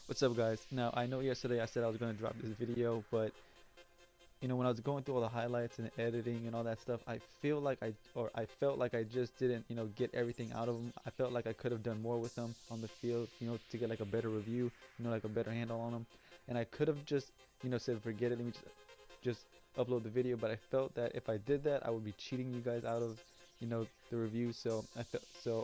What's up, guys? Now, I know yesterday I said I was going to drop this video, but when I was going through all the highlights and editing and all that stuff, I felt like I just didn't, get everything out of them. I felt like I could have done more with them on the field, to get like a better review, like a better handle on them. And I could have just, said forget it, let me just upload the video. But I felt that if I did that, I would be cheating you guys out of, the review. So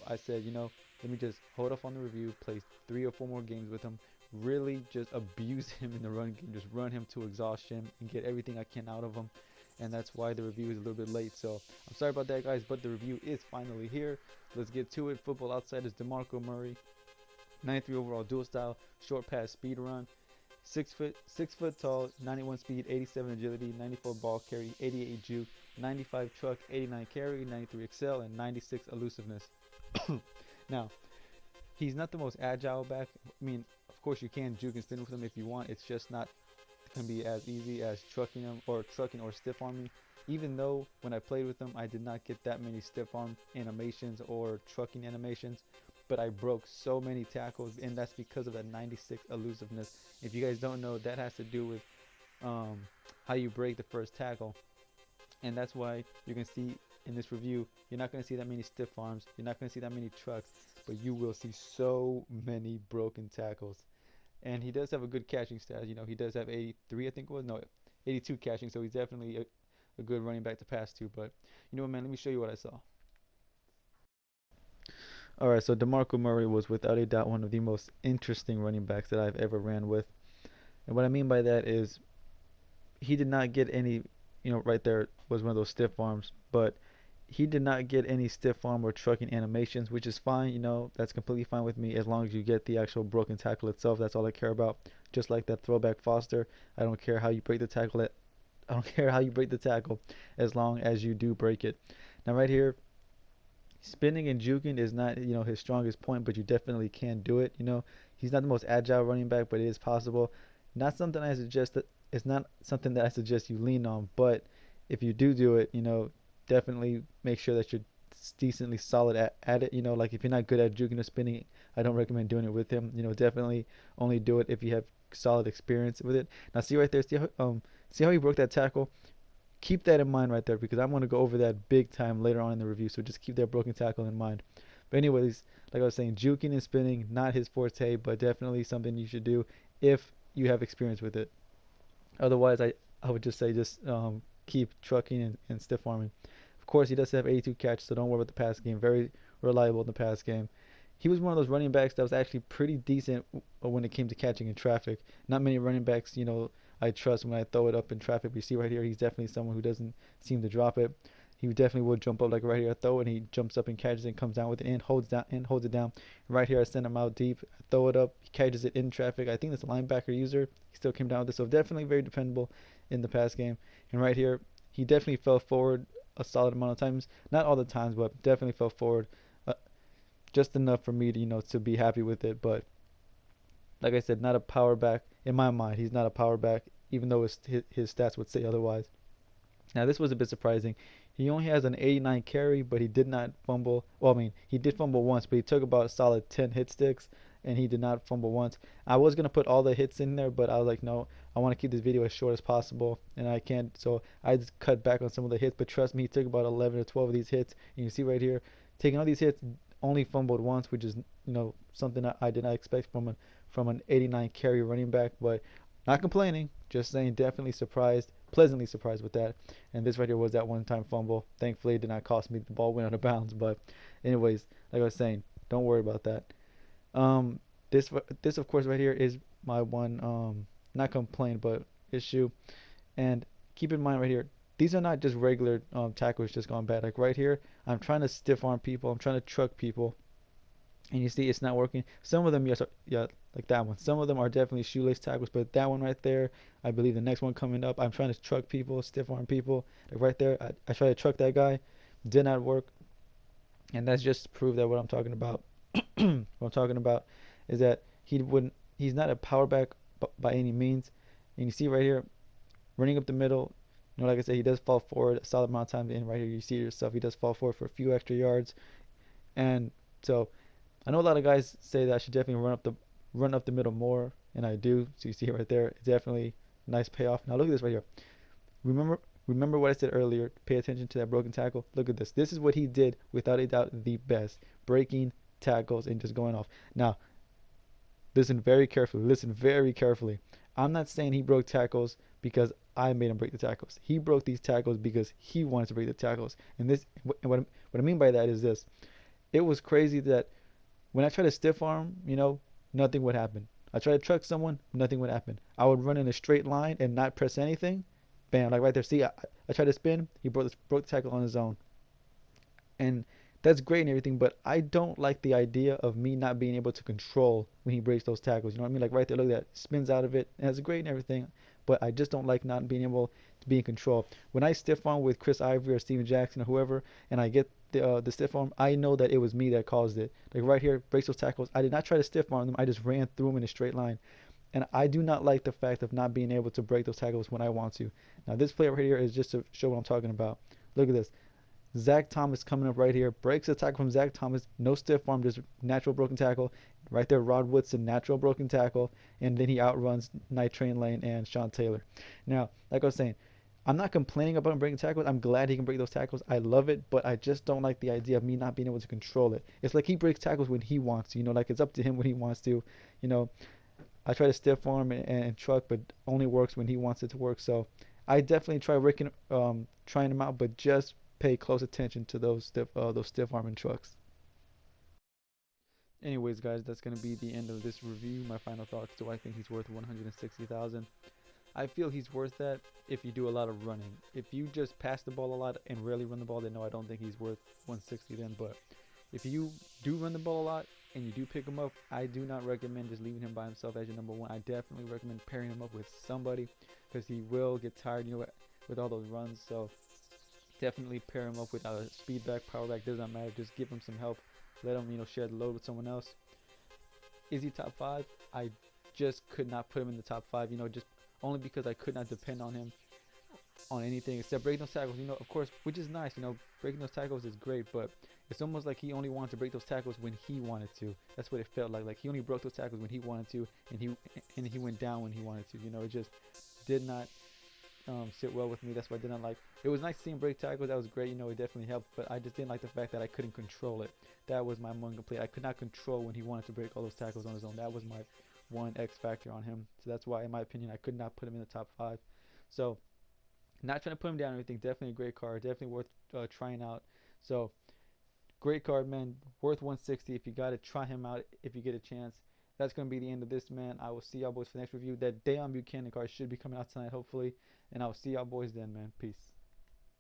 I said, let me just hold off on the review, play 3 or 4 more games with him, really just abuse him in the run game, just run him to exhaustion and get everything I can out of him. And that's why the review is a little bit late. So I'm sorry about that, guys, but the review is finally here. Let's get to it. Football Outsiders Demarco Murray, 93 overall dual style, short pass speed run. 6 foot tall, 91 speed, 87 agility, 94 ball carry, 88 juke, 95 truck, 89 carry, 93 excel, and 96 elusiveness. Now, he's not the most agile back. I mean, of course you can juke and spin with him if you want. It's just not going to be as easy as trucking or stiff arming. Even though when I played with him, I did not get that many stiff arm animations or trucking animations, but I broke so many tackles, and that's because of that 96 elusiveness. If you guys don't know, that has to do with how you break the first tackle, and that's why you can see in this review, you're not going to see that many stiff arms, you're not going to see that many trucks, but you will see so many broken tackles. And he does have a good catching stat. He does have 83, I think it was, no, 82 catching, so he's definitely a good running back to pass to. But you know what, man, let me show you what I saw. All right, so DeMarco Murray was without a doubt one of the most interesting running backs that I've ever ran with. And what I mean by that is he did not get any, right there was one of those stiff arms, but he did not get any stiff arm or trucking animations, which is fine. That's completely fine with me as long as you get the actual broken tackle itself. That's all I care about. Just like that throwback Foster, I don't care how you break the tackle. I don't care how you break the tackle, as long as you do break it. Now, right here, spinning and juking is not, his strongest point, but you definitely can do it. He's not the most agile running back, but it is possible. Not something I suggest that it's not something that I suggest you lean on, but if you do it, definitely make sure that you're decently solid at it. Like if you're not good at juking or spinning, I don't recommend doing it with him. Definitely only do it if you have solid experience with it. Now see right there, see how he broke that tackle? Keep that in mind right there, because I'm going to go over that big time later on in the review. So just keep that broken tackle in mind. But anyways, like I was saying, juking and spinning, not his forte, but definitely something you should do if you have experience with it. Otherwise, I would just say just keep trucking and stiff arming. Of course, he does have 82 catches, so don't worry about the pass game. Very reliable in the pass game. He was one of those running backs that was actually pretty decent when it came to catching in traffic. Not many running backs, I trust when I throw it up in traffic. But you see right here, he's definitely someone who doesn't seem to drop it. He definitely would jump up like right here. I throw it, and he jumps up and catches it and comes down with it and holds it down. Right here, I send him out deep. I throw it up. He catches it in traffic. I think that's a linebacker user. He still came down with it. So definitely very dependable in the pass game. And right here, he definitely fell forward a solid amount of times. Not all the times, but definitely fell forward uh, just enough for me to to be happy with it. But like I said, not a power back in my mind. He's not a power back, even though his stats would say otherwise. Now this was a bit surprising. He only has an 89 carry, but he did not fumble. Well, I mean, he did fumble once, but he took about a solid 10 hit sticks, and he did not fumble once. I was gonna put all the hits in there, but I was like, no, I want to keep this video as short as possible, and I can't. So I just cut back on some of the hits. But trust me, he took about 11 or 12 of these hits. And you see right here, taking all these hits, only fumbled once, which is something I did not expect from an 89 carry running back. But not complaining, just saying definitely surprised, pleasantly surprised with that. And this right here was that one-time fumble. Thankfully, it did not cost me. The ball went out of bounds. But anyways, like I was saying, don't worry about that. Um, this of course right here is my one not complaint but issue. And keep in mind right here, these are not just regular tackles just gone bad. Like right here, I'm trying to stiff arm people. I'm trying to truck people, and you see it's not working. Some of them, yes, yeah, like that one. Some of them are definitely shoelace tackles, but that one right there, I believe the next one coming up, I'm trying to truck people, stiff arm people. Like right there, I tried to truck that guy, did not work, and that's just to prove that what I'm talking about. What I'm talking about is that he's not a power back by any means. And you see right here, running up the middle. Like I said, he does fall forward a solid amount of times. And right here, you see it yourself, he does fall forward for a few extra yards. And so I know a lot of guys say that I should definitely run up the middle more, and I do. So you see it right there. It's definitely a nice payoff. Now look at this right here. Remember, remember what I said earlier. Pay attention to that broken tackle. Look at this. This is what he did, without a doubt, the best. Breaking tackles and just going off. Now, listen very carefully. Listen very carefully. I'm not saying he broke tackles because I made him break the tackles. He broke these tackles because he wanted to break the tackles. And this, what I mean by that is this. It was crazy that when I tried to stiff arm, nothing would happen. I tried to truck someone, nothing would happen. I would run in a straight line and not press anything. Bam, like right there. See, I tried to spin. He broke the tackle on his own. And that's great and everything, but I don't like the idea of me not being able to control when he breaks those tackles. You know what I mean? Like right there, look at that. Spins out of it. And that's great and everything, but I just don't like not being able to be in control. When I stiff arm with Chris Ivory or Steven Jackson or whoever, and I get the stiff arm, I know that it was me that caused it. Like right here, breaks those tackles. I did not try to stiff arm them. I just ran through them in a straight line. And I do not like the fact of not being able to break those tackles when I want to. Now this play right here is just to show what I'm talking about. Look at this. Zack Thomas coming up right here, breaks a tackle from Zack Thomas, no stiff arm, just natural broken tackle. Right there, Rod Woodson, natural broken tackle, and then he outruns Night Train Lane and Sean Taylor. Now, like I was saying, I'm not complaining about him breaking tackles. I'm glad he can break those tackles. I love it, but I just don't like the idea of me not being able to control it. It's like he breaks tackles when he wants to, like it's up to him when he wants to. You know, I try to stiff arm and truck, but only works when he wants it to work. So I definitely trying him out, but just pay close attention to those stiff arm and trucks. Anyways, guys, that's gonna be the end of this review. My final thoughts: do I think he's worth 160,000? I feel he's worth that if you do a lot of running. If you just pass the ball a lot and rarely run the ball, then no, I don't think he's worth 160 then. But if you do run the ball a lot and you do pick him up, I do not recommend just leaving him by himself as your number one. I definitely recommend pairing him up with somebody because he will get tired, with all those runs. So definitely pair him up with a speed back, power back, doesn't matter. Just give him some help. Let him, share the load with someone else. Is he top 5? I just could not put him in the top 5, just only because I could not depend on him on anything except breaking those tackles, of course, which is nice, breaking those tackles is great, but it's almost like he only wanted to break those tackles when he wanted to. That's what it felt like he only broke those tackles when he wanted to, and he went down when he wanted to. It just did not sit well with me. That's why I didn't like. It was nice seeing break tackles. That was great. It definitely helped. But I just didn't like the fact that I couldn't control it. That was my one complaint. I could not control when he wanted to break all those tackles on his own. That was my one X factor on him. So that's why, in my opinion, I could not put him in the top 5. So, not trying to put him down or anything. Definitely a great card. Definitely worth trying out. So, great card, man. Worth 160. If you got it, try him out if you get a chance. That's going to be the end of this, man. I will see y'all boys for the next review. That Deon Buchanan card should be coming out tonight, hopefully. And I'll see y'all boys then, man. Peace.